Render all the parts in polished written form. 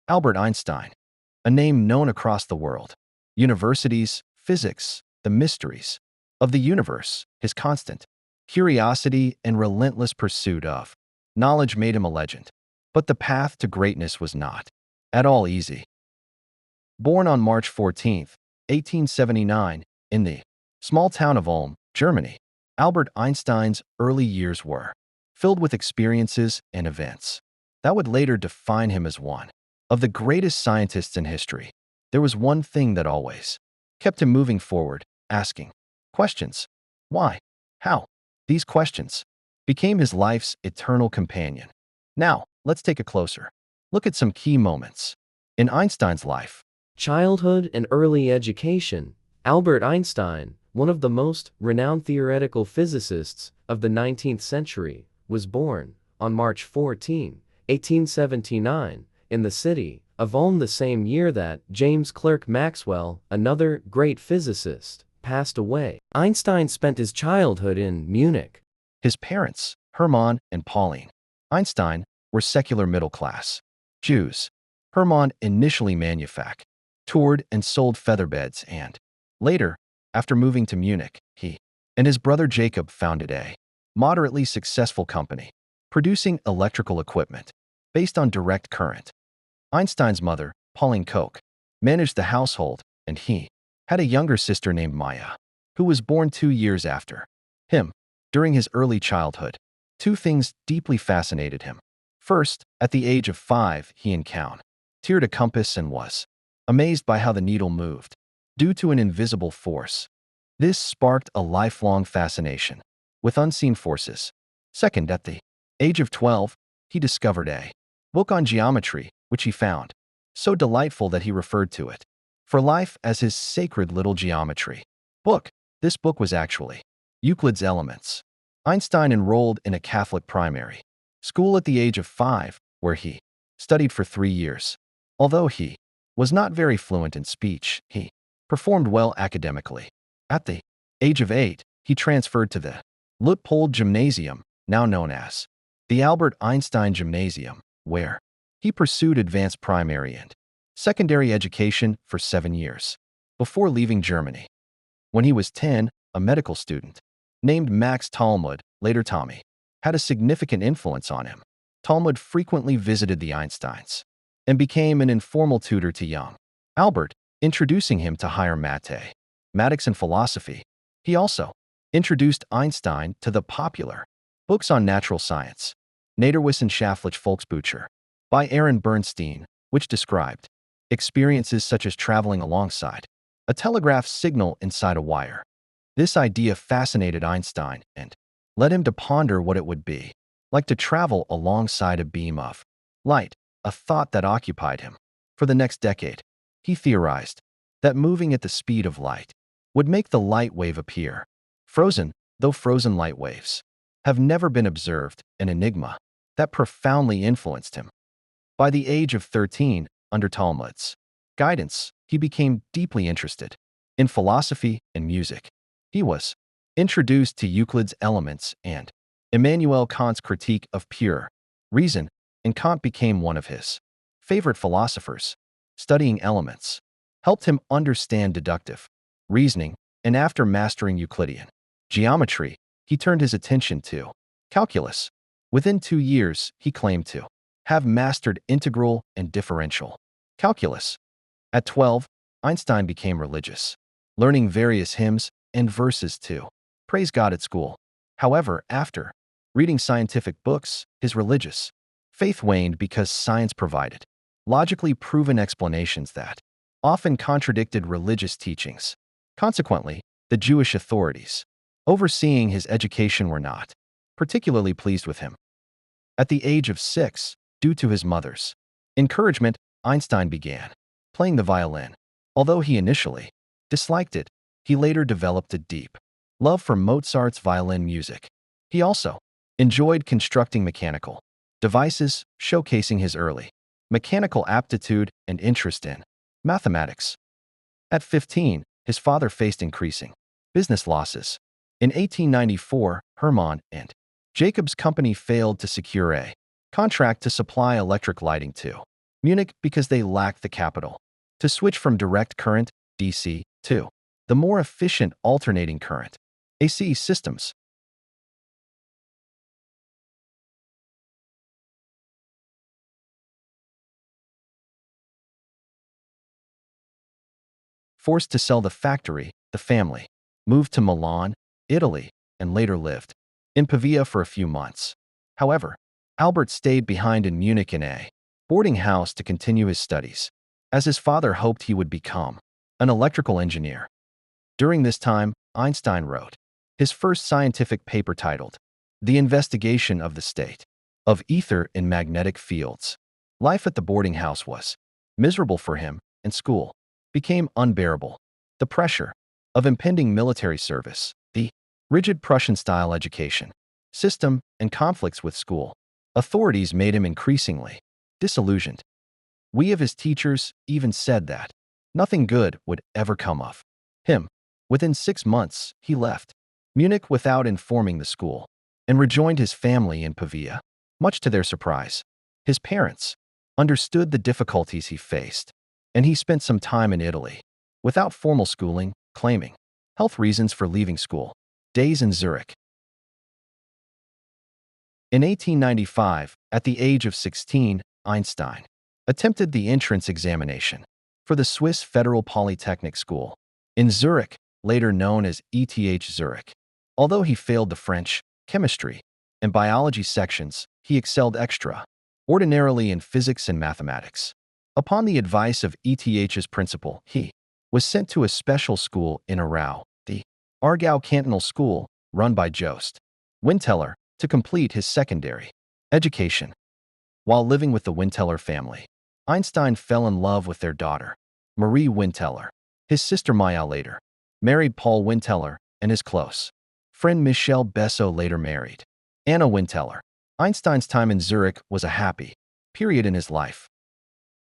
Albert Einstein, a name known across the world. Universities, physics, the mysteries of the universe, his constant curiosity and relentless pursuit of knowledge made him a legend. But the path to greatness was not at all easy. Born on March 14, 1879, in the small town of Ulm, Germany, Albert Einstein's early years were filled with experiences and events that would later define him as one of the greatest scientists in history. There was one thing that always kept him moving forward, asking questions. Why? How? These questions became his life's eternal companion. Now, let's take a closer look at some key moments in Einstein's life. Childhood and early education. Albert Einstein, one of the most renowned theoretical physicists of the 19th century, was born on March 14, 1879, in the city of Ulm the same year that James Clerk Maxwell, another great physicist, passed away. Einstein spent his childhood in Munich. His parents, Hermann and Pauline Einstein, were secular middle-class Jews. Hermann initially manufactured and sold featherbeds and, later, after moving to Munich, he and his brother Jacob founded a moderately successful company producing electrical equipment based on direct current. Einstein's mother, Pauline Koch, managed the household, and he had a younger sister named Maya, who was born 2 years after him. During his early childhood, two things deeply fascinated him. First, at the age of 5, he encountered a compass and was amazed by how the needle moved due to an invisible force. This sparked a lifelong fascination with unseen forces. Second, at the age of 12, he discovered a book on geometry, which he found so delightful that he referred to it for life as his sacred little geometry book. This book was actually Euclid's Elements. Einstein enrolled in a Catholic primary school at the age of 5, where he studied for 3 years. Although he was not very fluent in speech, he performed well academically. At the age of 8, he transferred to the Untold Gymnasium, now known as the Albert Einstein Gymnasium, where he pursued advanced primary and secondary education for 7 years before leaving Germany. When he was 10, a medical student named Max Talmud, later Tommy, had a significant influence on him. Talmud frequently visited the Einsteins and became an informal tutor to young Albert, introducing him to higher mathematics and philosophy. He also introduced Einstein to the popular books on natural science, Naturwissenschaftliche Volksbücher, by Aaron Bernstein, which described experiences such as traveling alongside a telegraph signal inside a wire. This idea fascinated Einstein and led him to ponder what it would be like to travel alongside a beam of light, a thought that occupied him. For the next decade, he theorized that moving at the speed of light would make the light wave appear frozen, though frozen light waves have never been observed, an enigma that profoundly influenced him. By the age of 13, under Talmud's guidance, he became deeply interested in philosophy and music. He was introduced to Euclid's Elements and Immanuel Kant's Critique of Pure Reason, and Kant became one of his favorite philosophers. Studying elements helped him understand deductive reasoning, and after mastering Euclidean geometry, he turned his attention to calculus. Within 2 years, he claimed to have mastered integral and differential calculus. At 12, Einstein became religious, learning various hymns and verses to praise God at school. However, after reading scientific books, his religious faith waned because science provided logically proven explanations that often contradicted religious teachings. Consequently, the Jewish authorities overseeing his education were not particularly pleased with him. At the age of 6, due to his mother's encouragement, Einstein began playing the violin. Although he initially disliked it, he later developed a deep love for Mozart's violin music. He also enjoyed constructing mechanical devices, showcasing his early mechanical aptitude and interest in mathematics. At 15, his father faced increasing business losses. In 1894, Hermann and Jacob's company failed to secure a contract to supply electric lighting to Munich because they lacked the capital to switch from direct current, DC, to the more efficient alternating current, AC systems. Forced to sell the factory, the family moved to Milan, Italy, and later lived in Pavia for a few months. However, Albert stayed behind in Munich in a boarding house to continue his studies, as his father hoped he would become an electrical engineer. During this time, Einstein wrote his first scientific paper titled The Investigation of the State of Ether in Magnetic Fields. Life at the boarding house was miserable for him, and school became unbearable. The pressure of impending military service, the rigid Prussian-style education system, and conflicts with school authorities made him increasingly disillusioned. We of his teachers even said that nothing good would ever come of him. Within 6 months, he left Munich without informing the school and rejoined his family in Pavia. Much to their surprise, his parents understood the difficulties he faced, and he spent some time in Italy without formal schooling, claiming health reasons for leaving school. Days in Zurich. In 1895, at the age of 16, Einstein attempted the entrance examination for the Swiss Federal Polytechnic School in Zurich, later known as ETH Zurich. Although he failed the French, chemistry, and biology sections, he excelled extraordinarily in physics and mathematics. Upon the advice of ETH's principal, he was sent to a special school in Aarau, the Aargau Cantonal School, run by Jost Winteller, to complete his secondary education. While living with the Winteller family, Einstein fell in love with their daughter, Marie Winteller. His sister Maya later married Paul Winteller, and his close friend Michel Besso later married Anna Winteller. Einstein's time in Zurich was a happy period in his life.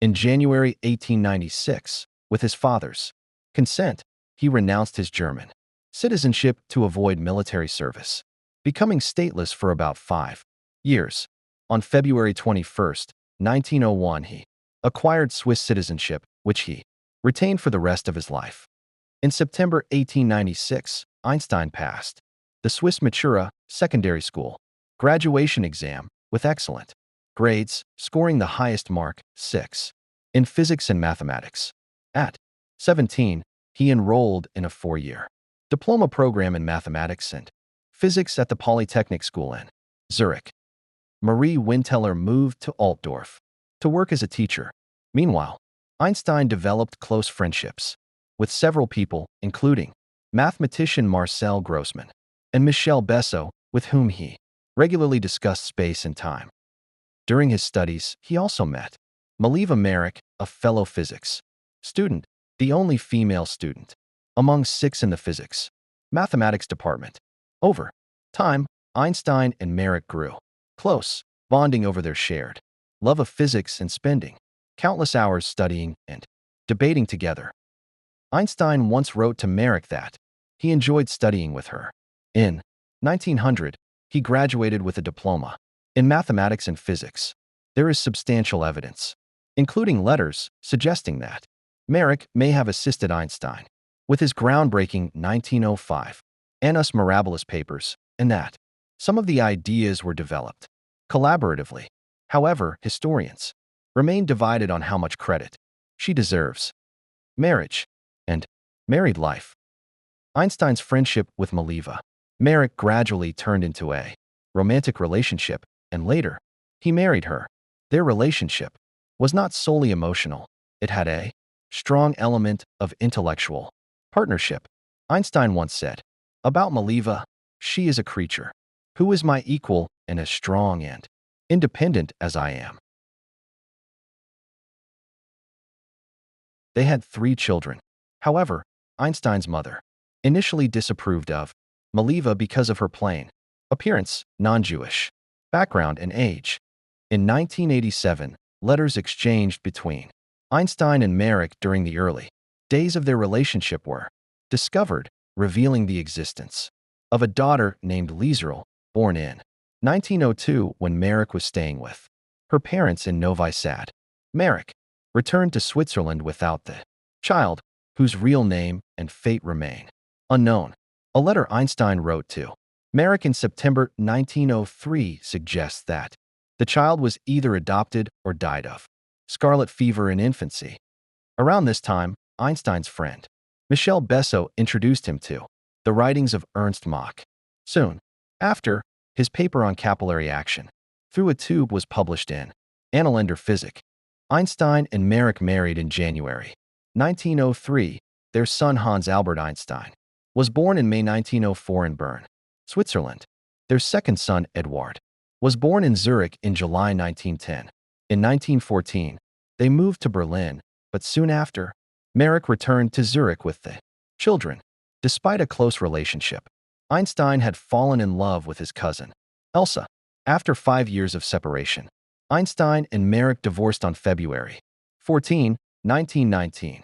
In January 1896, with his father's consent, he renounced his German citizenship to avoid military service, becoming stateless for about 5 years. On February 21, 1901, he acquired Swiss citizenship, which he retained for the rest of his life. In September 1896, Einstein passed the Swiss Matura secondary school graduation exam with excellent grades, scoring the highest mark, 6, in physics and mathematics. At 17, he enrolled in a 4-year diploma program in mathematics and physics at the Polytechnic School in Zurich. Marie Winteller moved to Altdorf to work as a teacher. Meanwhile, Einstein developed close friendships with several people, including mathematician Marcel Grossmann and Michel Besso, with whom he regularly discussed space and time. During his studies, he also met Mileva Merrick, a fellow physics student, the only female student among 6 in the physics mathematics department. Over time, Einstein and Merrick grew close, bonding over their shared love of physics and spending countless hours studying and debating together. Einstein once wrote to Merrick that he enjoyed studying with her. In 1900, he graduated with a diploma in mathematics and physics. There is substantial evidence, including letters, suggesting that Merrick may have assisted Einstein with his groundbreaking 1905 Annus Mirabilis papers, and that some of the ideas were developed collaboratively. However, historians remain divided on how much credit she deserves. Marriage and married life. Einstein's friendship with Mileva Merrick gradually turned into a romantic relationship, and later, he married her. Their relationship was not solely emotional. It had a strong element of intellectual partnership. Einstein once said about Mileva, "She is a creature who is my equal and as strong and independent as I am." They had 3 children. However, Einstein's mother initially disapproved of Mileva because of her plain appearance, non-Jewish background, and age. In 1987, letters exchanged between Einstein and Merrick during the early days of their relationship were discovered, revealing the existence of a daughter named Liesel, born in 1902 when Merrick was staying with her parents in Novi Sad. Merrick returned to Switzerland without the child, whose real name and fate remain unknown. A letter Einstein wrote to Merrick in September 1903 suggests that the child was either adopted or died of scarlet fever in infancy. Around this time, Einstein's friend, Michel Besso, introduced him to the writings of Ernst Mach. Soon after, his paper on capillary action through a tube was published in Annalender Physik. Einstein and Merrick married in January 1903. Their son Hans Albert Einstein was born in May 1904 in Bern, Switzerland. Their second son, Eduard, was born in Zurich in July 1910. In 1914, they moved to Berlin, but soon after, Merrick returned to Zurich with the children. Despite a close relationship, Einstein had fallen in love with his cousin, Elsa. After 5 years of separation, Einstein and Merrick divorced on February 14, 1919.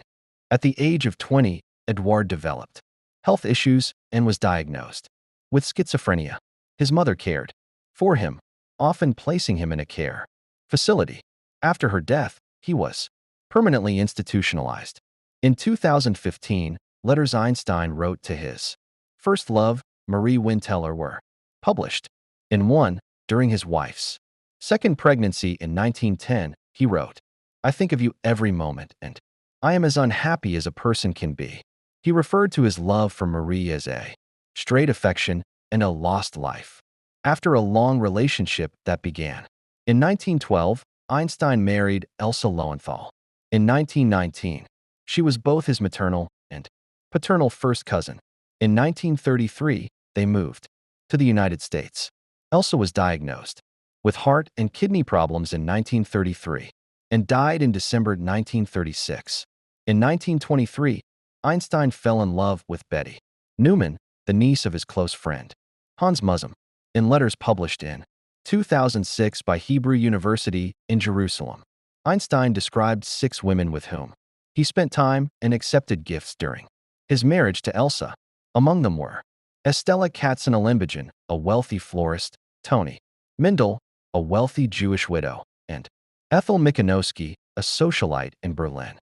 At the age of 20, Eduard developed health issues and was diagnosed with schizophrenia. His mother cared for him, often placing him in a care facility. After her death, he was permanently institutionalized. In 2015, letters Einstein wrote to his first love, Marie Winteller, were published. In one, during his wife's second pregnancy in 1910, he wrote, "I think of you every moment, and I am as unhappy as a person can be." He referred to his love for Marie as a straight affection and a lost life. After a long relationship that began in 1912, Einstein married Elsa Lowenthal. In 1919, she was both his maternal and paternal first cousin. In 1933, they moved to the United States. Elsa was diagnosed with heart and kidney problems in 1933 and died in December 1936. In 1923, Einstein fell in love with Betty Newman, the niece of his close friend, Hans Musum. In letters published in 2006 by Hebrew University in Jerusalem, Einstein described 6 women with whom he spent time and accepted gifts during his marriage to Elsa. Among them were Estella Katzenelnbogen, a wealthy florist, Toni Mindel, a wealthy Jewish widow, and Ethel Michanowski, a socialite in Berlin.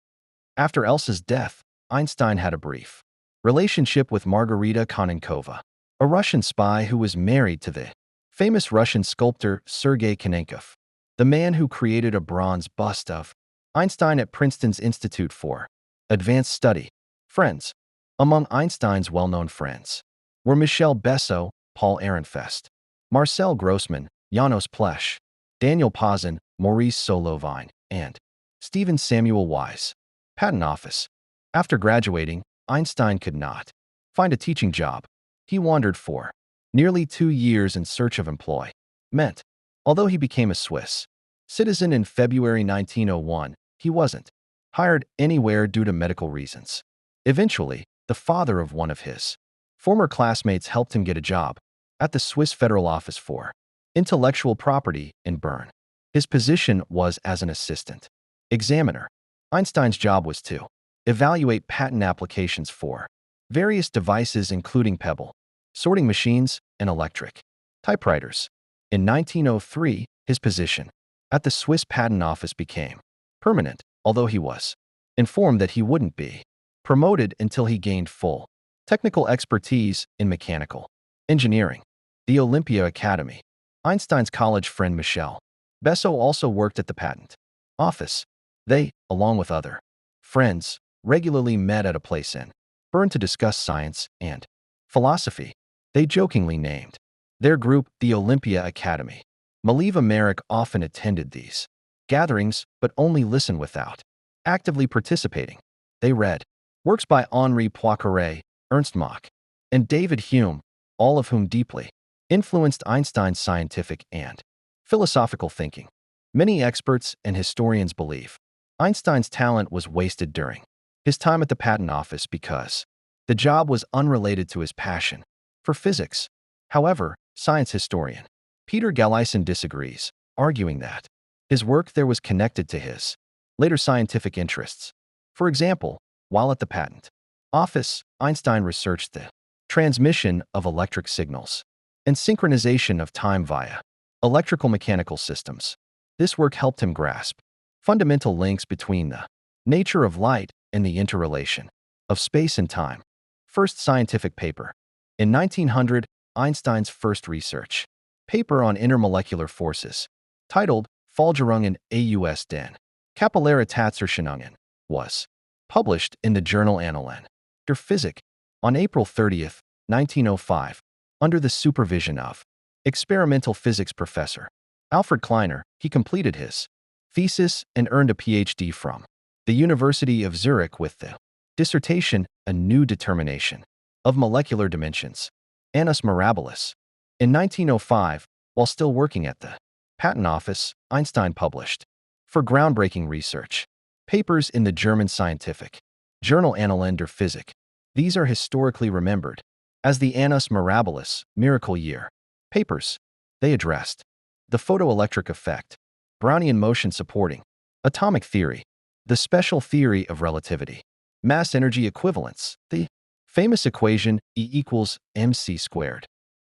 After Elsa's death, Einstein had a brief relationship with Margarita Konenkova, a Russian spy who was married to the famous Russian sculptor Sergei Konenkov, the man who created a bronze bust of Einstein at Princeton's Institute for Advanced Study. Friends. Among Einstein's well-known friends were Michel Besso, Paul Ehrenfest, Marcel Grossman, Janos Plesch, Daniel Pazin, Maurice Solovine, and Stephen Samuel Wise. Patent Office. After graduating, Einstein could not find a teaching job. He wandered for nearly 2 years in search of employment. Although he became a Swiss citizen in February 1901, he wasn't hired anywhere due to medical reasons. Eventually, the father of one of his former classmates helped him get a job at the Swiss Federal Office for Intellectual Property in Bern. His position was as an assistant examiner. Einstein's job was to evaluate patent applications for various devices including pebble sorting machines and electric typewriters. In 1903, his position at the Swiss Patent Office became permanent, although he was informed that he wouldn't be promoted until he gained full technical expertise in mechanical engineering. The Olympia Academy. Einstein's college friend Michel Besso also worked at the patent office. They, along with other friends, regularly met at a place in Bern to discuss science and philosophy. They jokingly named their group the Olympia Academy. Maliva Merrick often attended these gatherings, but only listened without actively participating. They read works by Henri Poincaré, Ernst Mach, and David Hume, all of whom deeply influenced Einstein's scientific and philosophical thinking. Many experts and historians believe Einstein's talent was wasted during his time at the patent office because the job was unrelated to his passion for physics. However, science historian Peter Galison disagrees, arguing that his work there was connected to his later scientific interests. For example, while at the patent office, Einstein researched the transmission of electric signals and synchronization of time via electrical mechanical systems. This work helped him grasp fundamental links between the nature of light and the interrelation of space and time. First scientific paper. In 1900, Einstein's first research paper on intermolecular forces, titled Folgerungen aus den Kapillartätserscheinungen, was published in the journal Annalen der Physik on April 30th, 1905, under the supervision of experimental physics professor Alfred Kleiner. He completed his thesis and earned a PhD from the University of Zurich with the dissertation A New Determination of Molecular Dimensions, Annus Mirabilis. In 1905, while still working at the Patent Office, Einstein published, for groundbreaking research, papers in the German scientific journal Annalen der Physik. These are historically remembered as the Annus Mirabilis, Miracle Year, papers. They addressed the photoelectric effect, Brownian motion supporting atomic theory, the special theory of relativity, mass energy equivalence, the famous equation E equals mc squared.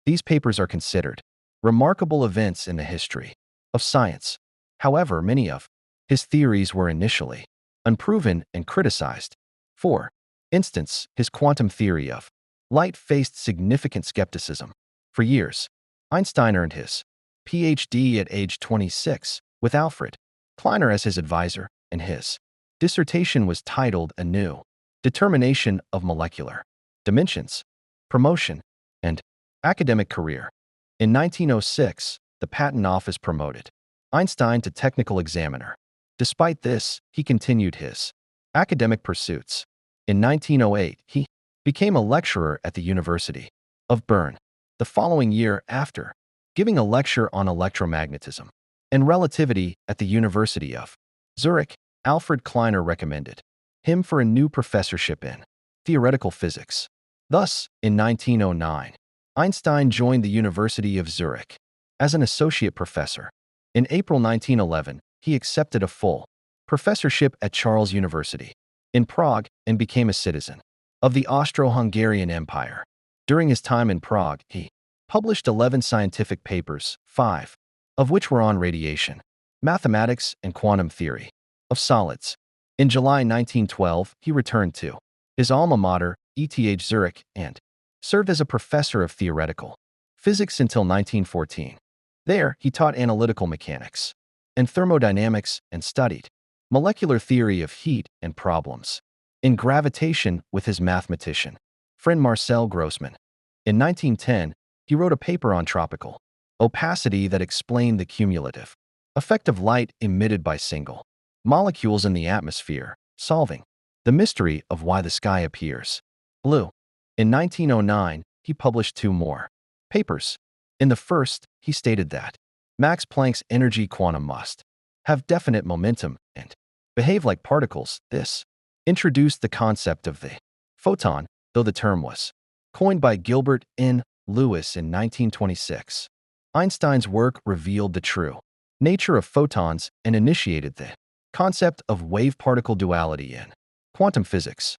These papers are considered remarkable events in the history of science. However, many of his theories were initially unproven and criticized. For instance, his quantum theory of light faced significant skepticism. For years, Einstein earned his PhD at age 26 with Alfred Kleiner as his advisor, and his dissertation was titled A New Determination of Molecular Dimensions, Promotion, and Academic Career. In 1906, the Patent Office promoted Einstein to technical examiner. Despite this, he continued his academic pursuits. In 1908, he became a lecturer at the University of Bern. The following year, after giving a lecture on electromagnetism and relativity at the University of Zurich, Alfred Kleiner recommended him for a new professorship in theoretical physics. Thus, in 1909, Einstein joined the University of Zurich as an associate professor. In April 1911, he accepted a full professorship at Charles University in Prague and became a citizen of the Austro-Hungarian Empire. During his time in Prague, he published 11 scientific papers, 5 of which were on radiation, mathematics, and quantum theory of solids. In July 1912, he returned to his alma mater, ETH Zurich, and served as a professor of theoretical physics until 1914. There, he taught analytical mechanics and thermodynamics and studied molecular theory of heat and problems in gravitation with his mathematician friend Marcel Grossmann. In 1910, he wrote a paper on tropical opacity that explained the cumulative effect of light emitted by single molecules in the atmosphere, solving the mystery of why the sky appears blue. In 1909, he published 2 more papers. In the first, he stated that Max Planck's energy quantum must have definite momentum and behave like particles. This introduced the concept of the photon, though the term was coined by Gilbert N. Lewis in 1926. Einstein's work revealed the true nature of photons and initiated the concept of wave-particle duality in quantum physics.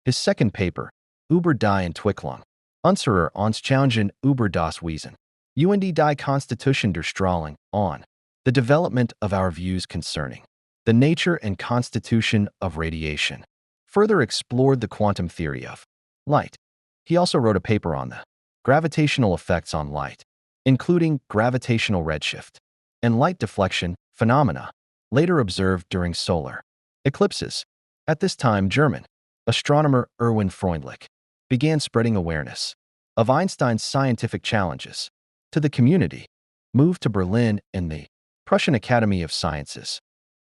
His second paper, Über die Entwicklung unserer Anschauungen über das Wesen und die Konstitution der Strahlung, on the development of our views concerning the nature and constitution of radiation, further explored the quantum theory of light. He also wrote a paper on the gravitational effects on light, including gravitational redshift and light deflection phenomena later observed during solar eclipses. At this time, German astronomer Erwin Freundlich began spreading awareness of Einstein's scientific challenges to the community, moved to Berlin and the Prussian Academy of Sciences.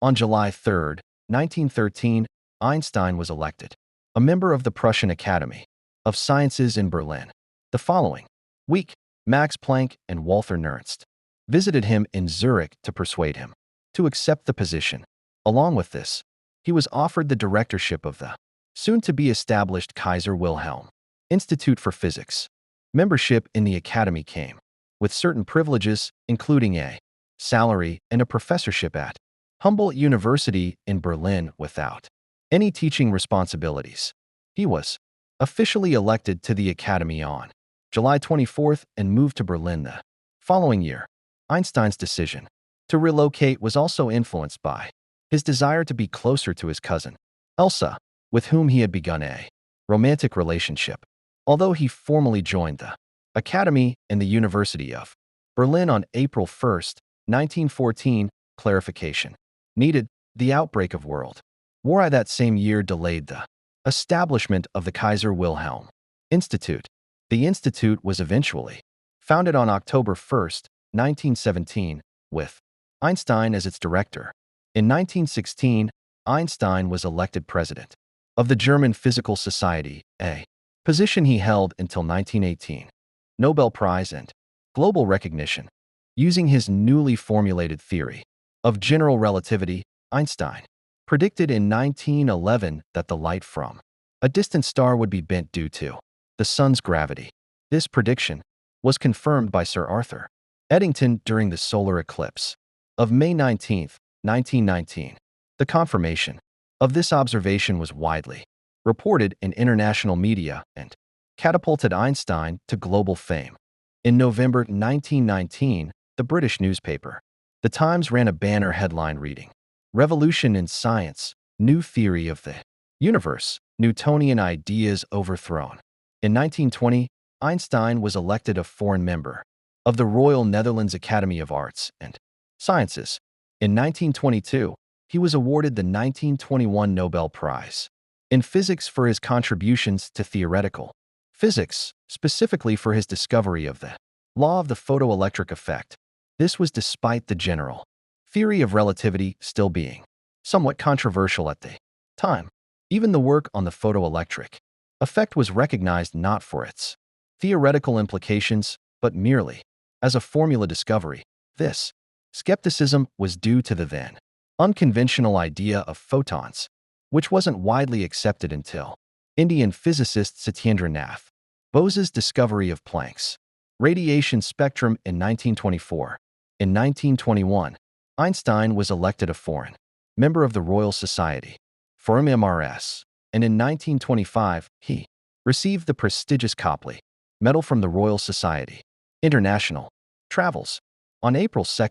On July 3, 1913, Einstein was elected a member of the Prussian Academy of Sciences in Berlin. The following week, Max Planck and Walther Nernst visited him in Zurich to persuade him to accept the position. Along with this, he was offered the directorship of the soon-to-be-established Kaiser Wilhelm Institute for Physics. Membership in the academy came with certain privileges, including a salary and a professorship at Humboldt University in Berlin without any teaching responsibilities. He was officially elected to the academy on July 24th and moved to Berlin the following year. Einstein's decision to relocate was also influenced by his desire to be closer to his cousin, Elsa, with whom he had begun a romantic relationship. Although he formally joined the Academy and the University of Berlin on April 1, 1914, clarification needed. The outbreak of World War I that same year delayed the establishment of the Kaiser Wilhelm Institute. The institute was eventually founded on October 1, 1917, with Einstein as its director. In 1916, Einstein was elected president of the German Physical Society, a position he held until 1918. Nobel Prize and global recognition. Using his newly formulated theory of general relativity, Einstein predicted in 1911 that the light from a distant star would be bent due to the sun's gravity. This prediction was confirmed by Sir Arthur Eddington during the solar eclipse of May 19, 1919. The confirmation of this observation was widely reported in international media and catapulted Einstein to global fame. In November 1919, the British newspaper The Times ran a banner headline reading, "Revolution in Science, New Theory of the Universe, Newtonian Ideas Overthrown." In 1920, Einstein was elected a foreign member of the Royal Netherlands Academy of Arts and Sciences. In 1922, he was awarded the 1921 Nobel Prize in Physics for his contributions to theoretical physics, specifically for his discovery of the law of the photoelectric effect. This was despite the general theory of relativity still being somewhat controversial at the time. Even the work on the photoelectric effect was recognized not for its theoretical implications, but merely as a formula discovery. This skepticism was due to the then unconventional idea of photons, which wasn't widely accepted until Indian physicist Satyendra Nath Bose's discovery of Planck's radiation spectrum in 1924. In 1921, Einstein was elected a foreign member of the Royal Society for MRS, and in 1925, he received the prestigious Copley Medal from the Royal Society. International travels. On April 2,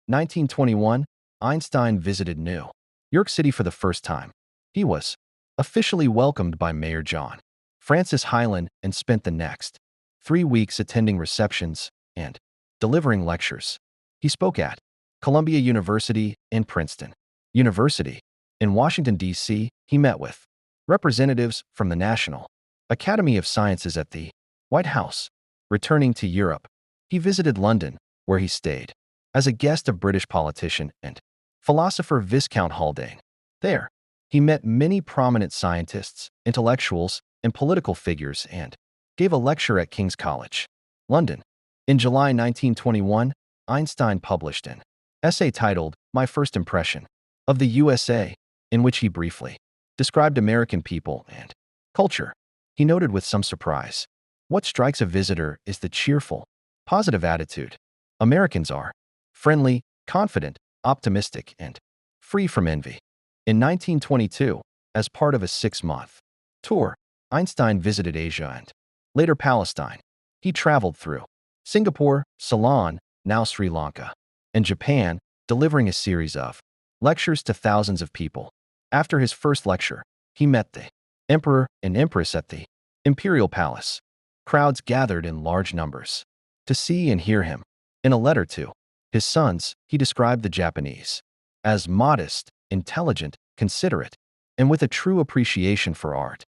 1921, Einstein visited New York City for the first time. He was officially welcomed by Mayor John Francis Hylan and spent the next 3 weeks attending receptions and delivering lectures. He spoke at Columbia University and Princeton University. In Washington, D.C., he met with representatives from the National Academy of Sciences at the White House. Returning to Europe, he visited London, where he stayed as a guest of British politician and philosopher Viscount Haldane. There, he met many prominent scientists, intellectuals, and political figures and gave a lecture at King's College, London. In July 1921, Einstein published an essay titled My First Impression of the USA, in which he briefly described American people and culture. He noted with some surprise, "What strikes a visitor is the cheerful, positive attitude. Americans are friendly, confident, optimistic, and free from envy." In 1922, as part of a 6-month tour, Einstein visited Asia and later Palestine. He traveled through Singapore, Ceylon, now Sri Lanka, and Japan, delivering a series of lectures to thousands of people. After his first lecture, he met the emperor and empress at the imperial palace. Crowds gathered in large numbers to see and hear him. In a letter to his sons, he described the Japanese as modest, intelligent, considerate, and with a true appreciation for art.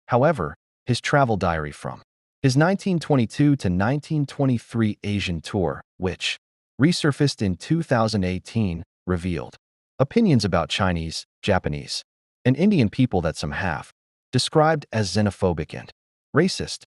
However, his travel diary from his 1922 to 1923 Asian tour, which resurfaced in 2018, revealed opinions about Chinese, Japanese, and Indian people that some have described as xenophobic and racist.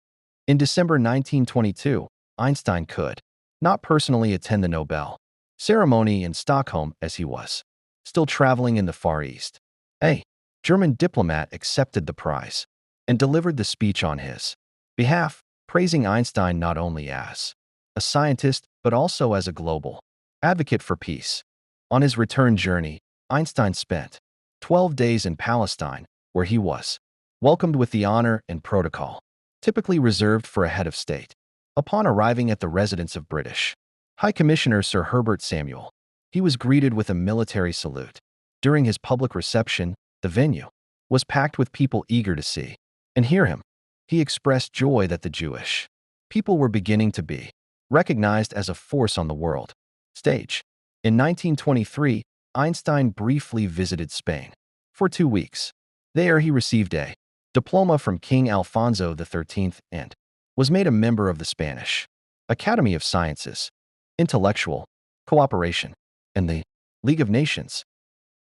In December 1922, Einstein could not personally attend the Nobel ceremony in Stockholm as he was still traveling in the Far East. A German diplomat accepted the prize and delivered the speech on his behalf, praising Einstein not only as a scientist but also as a global advocate for peace. On his return journey, Einstein spent 12 days in Palestine, where he was welcomed with the honor and protocol typically reserved for a head of state. Upon arriving at the residence of British High Commissioner Sir Herbert Samuel, he was greeted with a military salute. During his public reception, the venue was packed with people eager to see and hear him. He expressed joy that the Jewish people were beginning to be recognized as a force on the world stage. In 1923, Einstein briefly visited Spain for 2 weeks. There he received a diploma from King Alfonso XIII and was made a member of the Spanish Academy of Sciences, Intellectual Cooperation, and the League of Nations.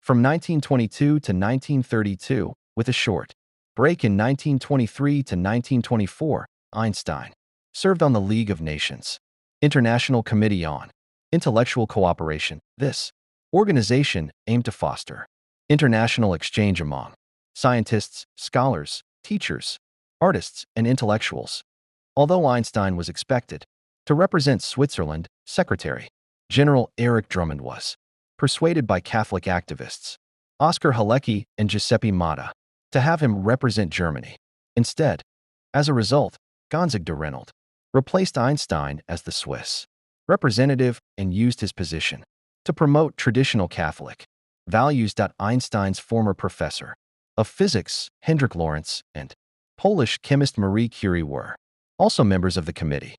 From 1922 to 1932, with a short break in 1923 to 1924, Einstein served on the League of Nations International Committee on Intellectual Cooperation. This organization aimed to foster international exchange among scientists, scholars, teachers, artists, and intellectuals. Although Einstein was expected to represent Switzerland, Secretary General Erich Drummond was persuaded by Catholic activists Oskar Halecki and Giuseppe Motta to have him represent Germany instead. As a result, Gonzag de Reynold replaced Einstein as the Swiss representative and used his position to promote traditional Catholic values. Einstein's former professor of physics, Hendrik Lorentz, and Polish chemist Marie Curie were also members of the committee.